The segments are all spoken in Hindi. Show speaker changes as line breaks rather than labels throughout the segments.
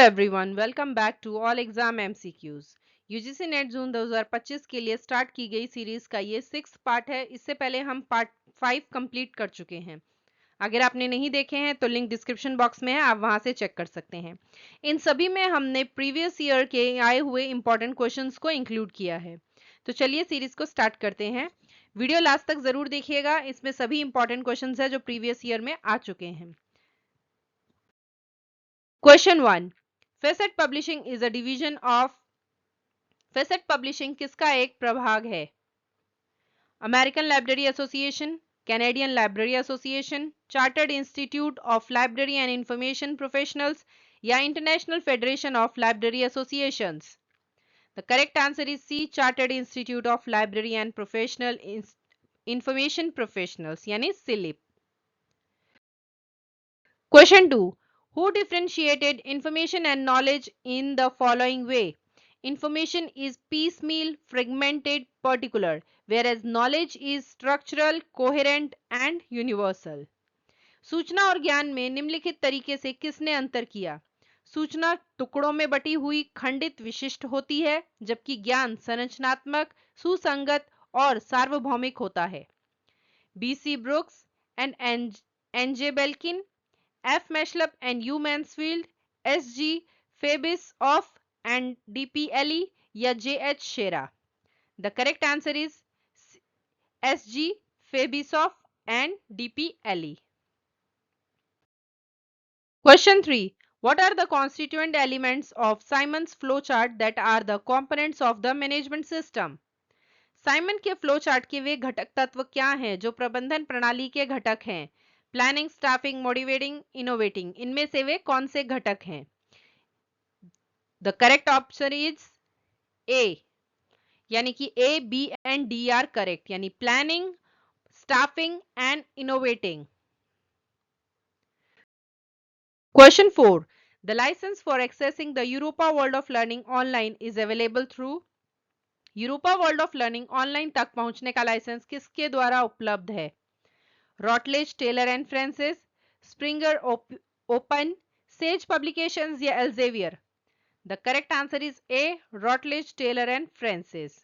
Everyone, welcome back to all exam MCQs. UGC NET June 2025 के लिए स्टार्ट की गई सीरीज का ये 6th पार्ट है। इससे पहले हम पार्ट 5 कंप्लीट कर चुके हैं। अगर आपने नहीं देखे हैं तो लिंक डिस्क्रिप्शन बॉक्स में है, आप वहां से चेक कर सकते हैं। इन सभी में हमने प्रीवियस ईयर के आए हुए इंपॉर्टेंट क्वेश्चंस को इंक्लूड किया है। तो चलिए सीरीज को स्टार्ट करते हैं। वीडियो लास्ट तक जरूर देखिएगा, इसमें सभी इंपॉर्टेंट क्वेश्चंस है जो प्रीवियस ईयर में आ चुके हैं। Question 1, facet publishing is a division of. Facet publishing किसका एक प्रभाग है? American library association, Canadian library association, chartered institute of library and information professionals या international federation of library associations. The correct answer is C, chartered institute of library and professional information professionals यानी CILIP. Question 2. Who differentiated information and knowledge in the following way? Information is piecemeal, fragmented, particular, whereas knowledge is structural, coherent, and universal. सूचना और ज्ञान में निम्नलिखित तरीके से किसने अंतर किया? सूचना टुकड़ों में बटी हुई खंडित विशिष्ट होती है, जबकि ज्ञान संरचनात्मक, सुसंगत और सार्वभौमिक होता है। B.C. Brooks and N.J. Belkin, F. Mashlap and U. Mansfield, S.G. Fabisov and D.P. Ely या J.H. Shera. The correct answer is S.G. Fabisov and D.P. Ely. Question 3. What are the constituent elements of Simon's flowchart that are the components of the management system? Simon के फ्लो चार्ट के वे घटक तत्व क्या हैं जो प्रबंधन प्रणाली के घटक हैं? प्लानिंग, स्टाफिंग, मोटिवेटिंग, इनोवेटिंग, इनमें से वे कौन से घटक हैं? The correct option is A, यानी कि A, B and D are correct, यानी planning, staffing and innovating. Question 4. The licence for accessing the Europa World of Learning online is available through. Europa World of Learning online तक पहुंचने का लाइसेंस किसके द्वारा उपलब्ध है? Routledge, Taylor and Francis, Springer Open, Sage Publications या Elsevier? The correct answer is A, Routledge, Taylor and Francis.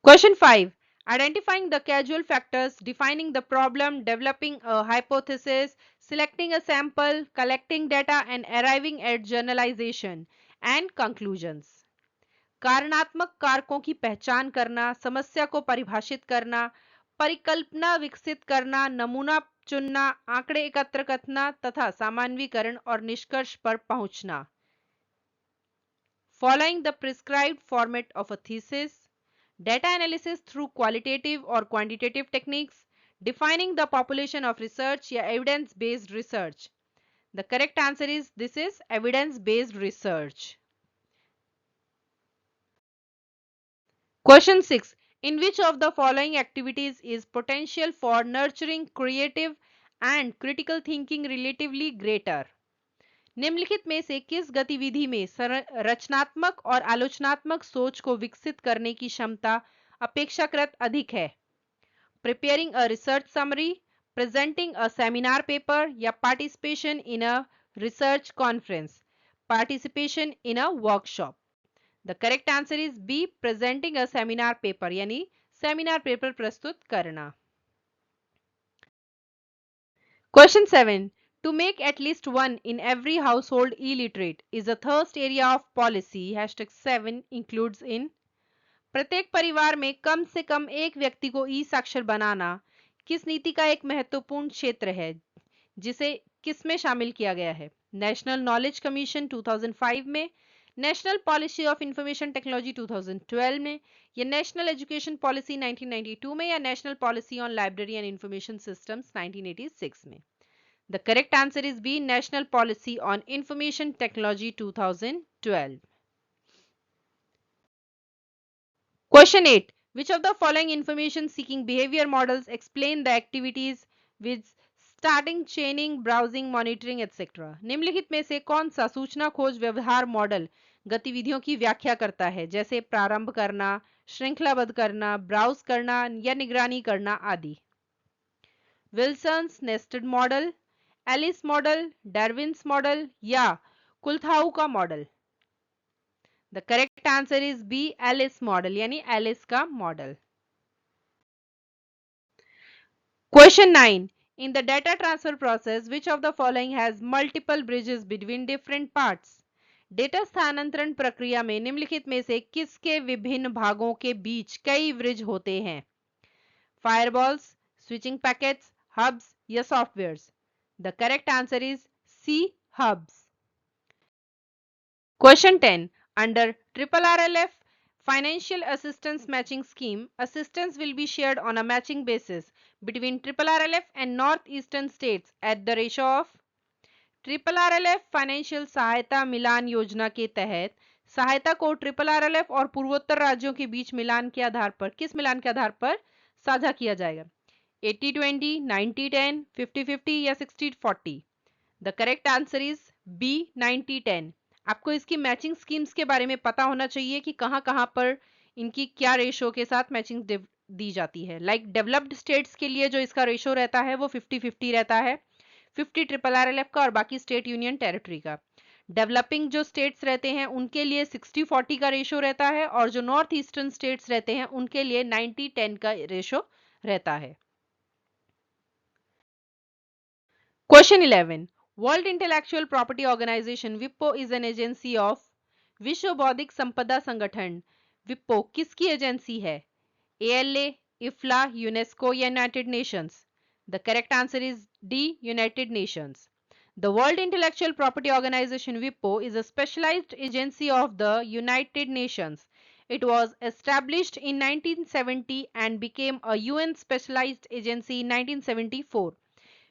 Question 5. Identifying the causal factors, defining the problem, developing a hypothesis, selecting a sample, collecting data and arriving at generalization and conclusions. कारणात्मक कारकों की पहचान करना, समस्या को परिभाषित करना, परिकल्पना विकसित करना, नमूना चुनना, आंकड़े एकत्र करना तथा सामान्यीकरण और निष्कर्ष पर पहुंचना. Following the prescribed format of a thesis, data analysis through qualitative or quantitative techniques, defining the population of research या evidence based research. The correct answer is this is evidence based research. Question 6. In which of the following activities is potential for nurturing creative and critical thinking relatively greater? निम्नलिखित में से किस गतिविधि में रचनात्मक और आलोचनात्मक सोच को विकसित करने की क्षमता अपेक्षाकृत अधिक है? Preparing a research summary, presenting a seminar paper या participation in a research conference, participation in a workshop? The correct answer is B, presenting a seminar paper, यानी सेमिनार पेपर प्रस्तुत करना. Question 7. To make at least one in every household illiterate is a third area of policy. #7 includes in. प्रत्येक परिवार में कम से कम एक व्यक्ति को ई साक्षर बनाना किस नीति का एक महत्वपूर्ण क्षेत्र है, जिसे किसमें शामिल किया गया है? नेशनल नॉलेज कमीशन 2005 में, national policy of information technology 2012 में, या नेशनल एजुकेशन पॉलिसी 1992 में, या national policy on library and information systems 1986 में? The correct answer is B, National Policy on Information Technology 2012. Question 8. Which of the following information seeking behavior models explain the activities with starting, chaining, browsing, monitoring, etc.? निम्नलिखित में से कौन सा सूचना खोज व्यवहार मॉडल गतिविधियों की व्याख्या करता है, जैसे प्रारंभ करना, श्रृंखलाबद्ध करना, ब्राउज करना या निगरानी करना आदि? Wilson's nested model, Ellis model, Darwin's model या कुल्थाउ का model? The correct answer is B, Ellis model, यानी एलिस का model. Question 9. In the data transfer process, which of the following has multiple bridges between different parts? Data स्थानांतरण प्रक्रिया में निम्नलिखित में से किसके विभिन्न भागों के बीच कई ब्रिज होते हैं? फायरवॉल्स, स्विचिंग पैकेट्स, हब्स या softwares? The correct answer is C, hubs. Question 10. Under RRLF Financial Assistance Matching Scheme, assistance will be shared on a matching basis between RRLF and northeastern states at the ratio of? RRLF financial सहायता मिलान योजना के तहत सहायता को RRLF और पूर्वोत्तर राज्यों के बीच मिलान के आधार पर, किस मिलान के आधार पर साझा किया जाएगा? 80-20, 90-10, 50-50 या 60-40? The correct answer is B, 90-10। आपको इसकी मैचिंग स्कीम्स के बारे में पता होना चाहिए कि कहां कहां पर इनकी क्या रेशो के साथ मैचिंग दी जाती है। लाइक डेवलप्ड स्टेट्स के लिए जो इसका रेशो रहता है वो 50-50 रहता है, 50 RRLF का और बाकी स्टेट यूनियन टेरिटरी का। डेवलपिंग जो स्टेट्स रहते हैं उनके लिए 60-40 का रेशो रहता है और जो नॉर्थ ईस्टर्न स्टेट्स रहते हैं उनके लिए 90-10 का रेशो रहता है। Question 11. World Intellectual Property Organization WIPO is an agency of? विश्व बौद्धिक संपदा संगठन विप्पो किसकी एजेंसी है? ALA, IFLA, यूनेस्को या United Nations? The correct answer is D, United Nations. The World Intellectual Property Organization WIPO is a specialized agency of the United Nations. It was established in 1970 and became a UN specialized agency in 1974.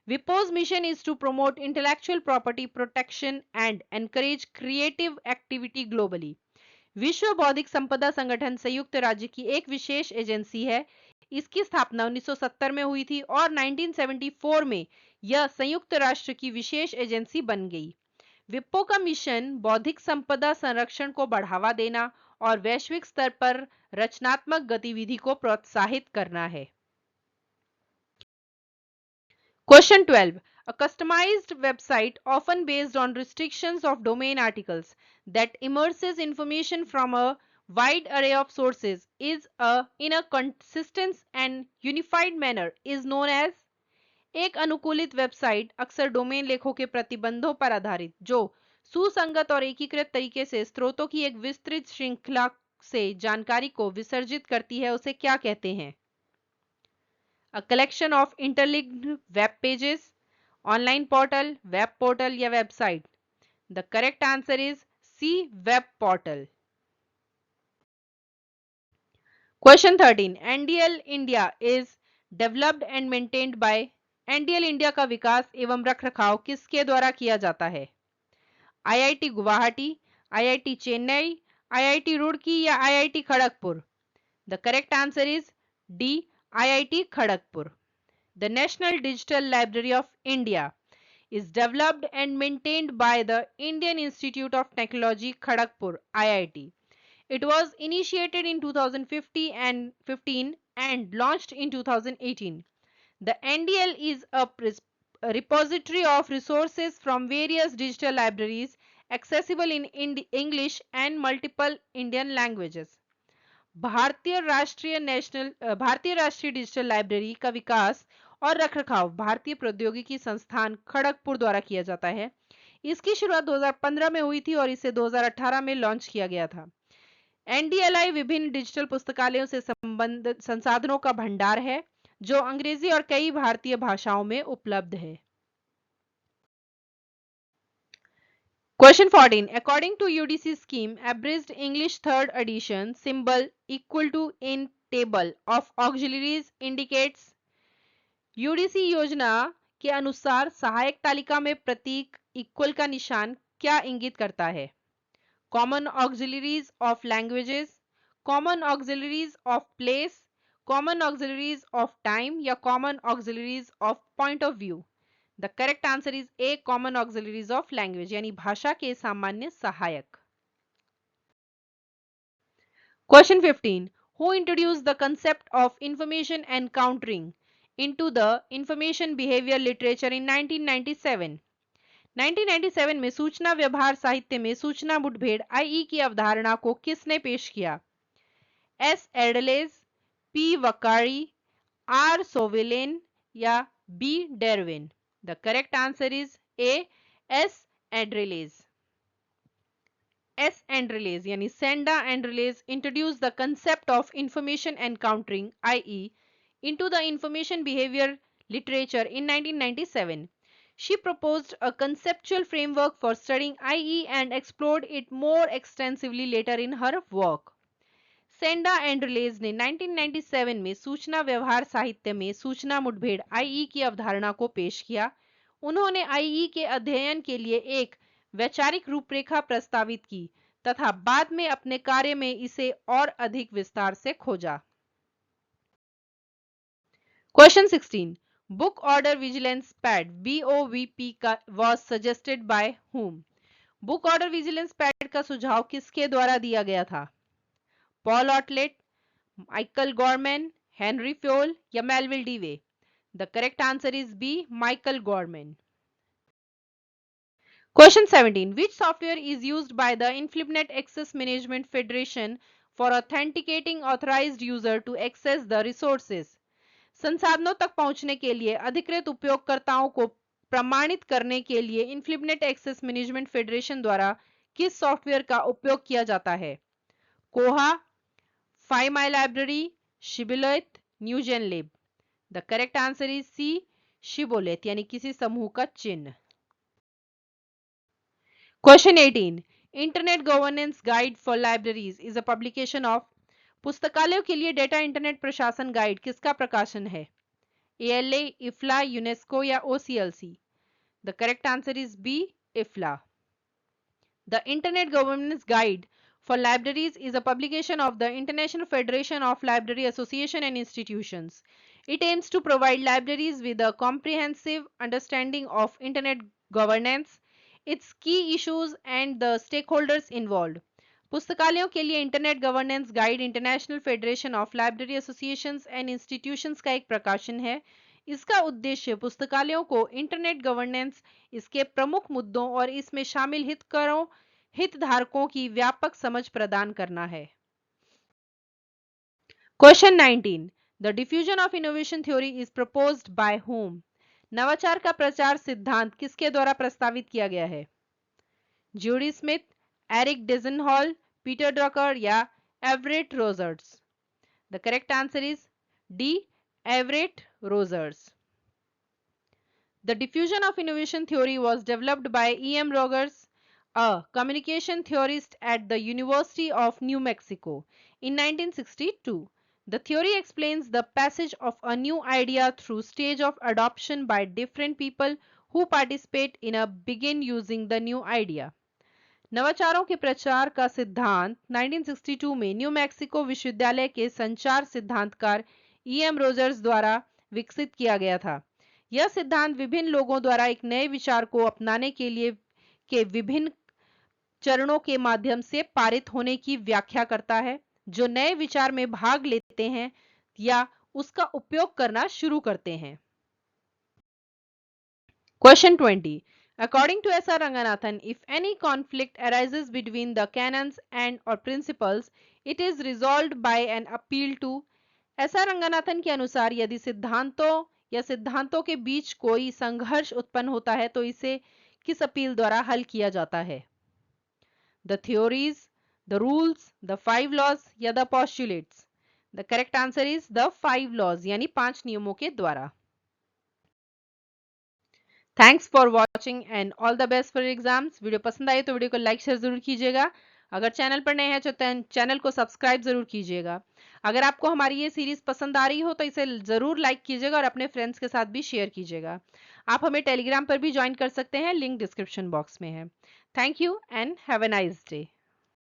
WIPO's mission is to promote intellectual property protection and encourage creative activity globally. विश्व बौद्धिक संपदा संगठन संयुक्त राज्य की एक विशेष एजेंसी है। इसकी स्थापना 1970 में हुई थी और 1974 में यह संयुक्त राष्ट्र की विशेष एजेंसी बन गई। विप्पो का मिशन बौद्धिक संपदा संरक्षण को बढ़ावा देना और वैश्विक स्तर पर रचनात्मक गतिविधि को प्रोत्साहित करना है। Question 12. A customized website often based on restrictions of domain articles that immerses information from a wide array of sources is in a consistent and unified manner is known as? एक अनुकूलित वेबसाइट अक्सर डोमेन लेखों के प्रतिबंधों पर आधारित जो सुसंगत और एकीकृत तरीके से स्रोतों की एक विस्तृत श्रृंखला से जानकारी को विसर्जित करती है, उसे क्या कहते हैं? A collection of interlinked web pages, online portal, web portal या website? The correct answer is C, web portal. Question 13. NDL India is developed and maintained by? NDL India का विकास एवं रखरखाव किसके द्वारा किया जाता है? IIT Guwahati, IIT Chennai, IIT Roorkee या IIT Kharagpur? The correct answer is D, IIT Kharagpur. The National Digital Library of India is developed and maintained by the Indian Institute of Technology Kharagpur IIT. It was initiated in 2015 and launched in 2018. The NDL is a repository of resources from various digital libraries accessible in English and multiple Indian languages. भारतीय राष्ट्रीय डिजिटल लाइब्रेरी का विकास और रखरखाव भारतीय प्रौद्योगिकी संस्थान खड़गपुर द्वारा किया जाता है। इसकी शुरुआत 2015 में हुई थी और इसे 2018 में लॉन्च किया गया था। एनडीएलआई विभिन्न डिजिटल पुस्तकालयों से संबंधित संसाधनों का भंडार है जो अंग्रेजी और कई भारतीय भाषाओं में उपलब्ध है। Question 14. According to UDC scheme, abridged English third edition symbol equal to in table of auxiliaries indicates? UDC योजना के अनुसार सहायक तालिका में प्रतीक इक्वल का निशान क्या इंगित करता है? Common auxiliaries of languages, common auxiliaries of place, common auxiliaries of time या common auxiliaries of point of view? The correct answer is A, common auxiliaries of language, यानी भाषा के सामान्य सहायक। Question 15. Who introduced the concept of information encountering? into the information behavior literature in 1997? 1997 में सूचना व्यवहार साहित्य में सूचना मुठभेड़ आईई की अवधारणा को किसने पेश किया? एस एडलेज, पी वकारी, आर सोविलेन या बी डेरविन? The correct answer is A, S एड्रेलेज. S. Andrelez यानी Senda Andrelez introduced the concept of information encountering, i.e., into the information behavior literature in 1997. She proposed a conceptual framework for studying IE and explored it more extensively later in her work. सेंडा एंड्रलेज ने 1997 में सूचना व्यवहार साहित्य में सूचना मुठभेड़ आईई की अवधारणा को पेश किया. उन्होंने आईई के अध्ययन के लिए एक वैचारिक रूपरेखा प्रस्तावित की तथा बाद में अपने कार्य में इसे और अधिक विस्तार से खोजा. Question 16. Book order vigilance pad BOVP was suggested by whom? Book order vigilance pad का सुझाव किसके द्वारा दिया गया था? Paul Otlet, Michael Gorman, Henry Fayol या Melvil Dewey? The correct answer is B, Michael Gorman. Question 17. Which software is used by the InflipNet Access Management Federation for authenticating authorized user to access the resources? संसाधनों तक पहुंचने के लिए अधिकृत उपयोगकर्ताओं को प्रमाणित करने के लिए InflipNet Access Management Federation द्वारा किस सॉफ्टवेयर का उपयोग किया जाता है? कोहा, Find My Library, Shibboleth, NewGenLib. The correct answer is C, Shibboleth यानी किसी समूह का चिन्ह. Question 18. Internet Governance Guide for Libraries is a publication of. पुस्तकालयों के लिए डेटा इंटरनेट प्रशासन गाइड किसका प्रकाशन है? ALA, IFLA, यूनेस्को या OCLC? The correct answer is B, IFLA. The Internet Governance Guide for Libraries is a publication of the International Federation of Library Association and Institutions. It aims to provide libraries with a comprehensive understanding of internet governance, its key issues and the stakeholders involved. पुस्तकालयों के लिए internet governance guide international federation of library associations and institutions का एक प्रकाशन है. इसका उद्देश्य पुस्तकालयों को इंटरनेट गवर्नेंस, इसके प्रमुख मुद्दों और इसमें शामिल हितधारकों की व्यापक समझ प्रदान करना है. Question 19. The diffusion of innovation theory is proposed by whom? नवाचार का प्रचार सिद्धांत किसके द्वारा प्रस्तावित किया गया है? ज्यूडी स्मिथ, एरिक डिजनहॉल, पीटर ड्रकर या Everett Rogers? The correct answer is D, Everett Rogers. The diffusion of innovation theory was developed by E.M. Rogers, a communication theorist at the University of New Mexico, in 1962. The theory explains the passage of a new idea through stage of adoption by different people who participate in a begin using the new idea. नवाचारों के प्रचार का सिद्धांत 1962 में न्यू मैक्सिको विश्वविद्यालय के संचार सिद्धांतकार E.M. रोजर्स द्वारा विकसित किया गया था. यह सिद्धांत विभिन्न लोगों द्वारा एक नए विचार को अपनाने के लिए के विभिन्न चरणों के माध्यम से पारित होने की व्याख्या करता है, जो नए विचार में भाग लेते हैं या उसका उपयोग करना शुरू करते हैं. Question 20. According to S.R. Ranganathan, if any conflict arises between the canons and or principles, it is resolved by an appeal to. S.R. Ranganathan के अनुसार यदि सिद्धांतों या सिद्धांतों के बीच कोई संघर्ष उत्पन्न होता है तो इसे किस अपील द्वारा हल किया जाता है? The theories, the rules, the 5 laws या the postulates? The correct answer is the 5 laws यानी 5 नियमों के द्वारा. Thanks for watching and all the best for exams. Video पसंद आए तो वीडियो को लाइक शेयर जरूर कीजिएगा. अगर चैनल पर नए हैं तो चैनल को सब्सक्राइब जरूर कीजिएगा. अगर आपको हमारी ये सीरीज पसंद आ रही हो तो इसे जरूर लाइक कीजिएगा और अपने फ्रेंड्स के साथ भी शेयर कीजिएगा. आप हमें टेलीग्राम पर भी ज्वाइन कर सकते हैं, लिंक डिस्क्रिप्शन बॉक्स में है. Thank you and have a nice day.